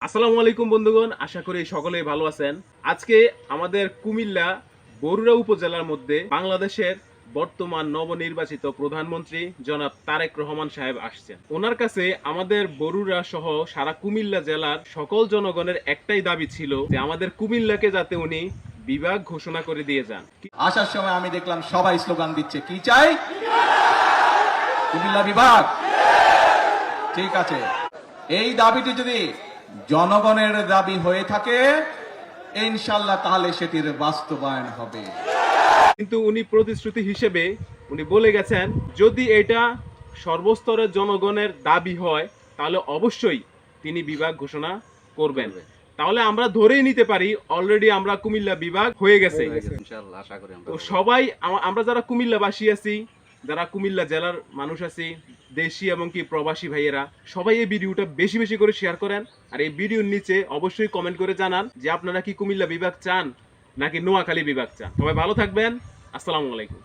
আসসালামু আলাইকুম বন্ধুগণ, আশা করি সকলেই ভালো আছেন। আজকে আমাদের কুমিল্লা বরুড়া উপজেলার মধ্যে বাংলাদেশের বর্তমান নবনির্বাচিত প্রধানমন্ত্রী জনাব তারেক রহমান সাহেব আসছেন। ওনার কাছে আমাদের বরুড়া সহ সারা কুমিল্লা জেলার সকল জনগণের একটাই দাবি ছিল যে আমাদের কুমিল্লাকে যাতে উনি বিভাগ ঘোষণা করে দিয়ে যান। আসার সময় আমি দেখলাম সবাই স্লোগান দিচ্ছে, কি চাই? কুমিল্লা বিভাগ। ঠিক আছে, এই দাবিটি যদি জনগণের দাবি হয়ে থাকে ইনশাআল্লাহ তাহলে সেটির বাস্তবায়ন হবে। কিন্তু উনি প্রতিশ্রুতি হিসেবে উনি বলে গেছেন যদি এটা সর্বস্তরের জনগণের দাবি হয় তাহলে অবশ্যই তিনি বিভাগ ঘোষণা করবেন। তাহলে আমরা ধরেই নিতে পারি অলরেডি আমরা কুমিল্লা বিভাগ হয়ে গেছে। ইনশাআল্লাহ আশা করি তো সবাই আমরা যারা কুমিল্লাবাসী আছি, যারা কুমিল্লা জেলার মানুষ আছি, দেশি এবং কি প্রবাসী ভাইয়েরা, সবাই এই ভিডিওটা বেশি বেশি করে শেয়ার করেন। আর এই ভিডিওর নিচে অবশ্যই কমেন্ট করে জানান যে আপনারা কি কুমিল্লা বিভাগ চান নাকি নোয়াখালী বিভাগ চান। সবাই ভালো থাকবেন। আসসালামু আলাইকুম।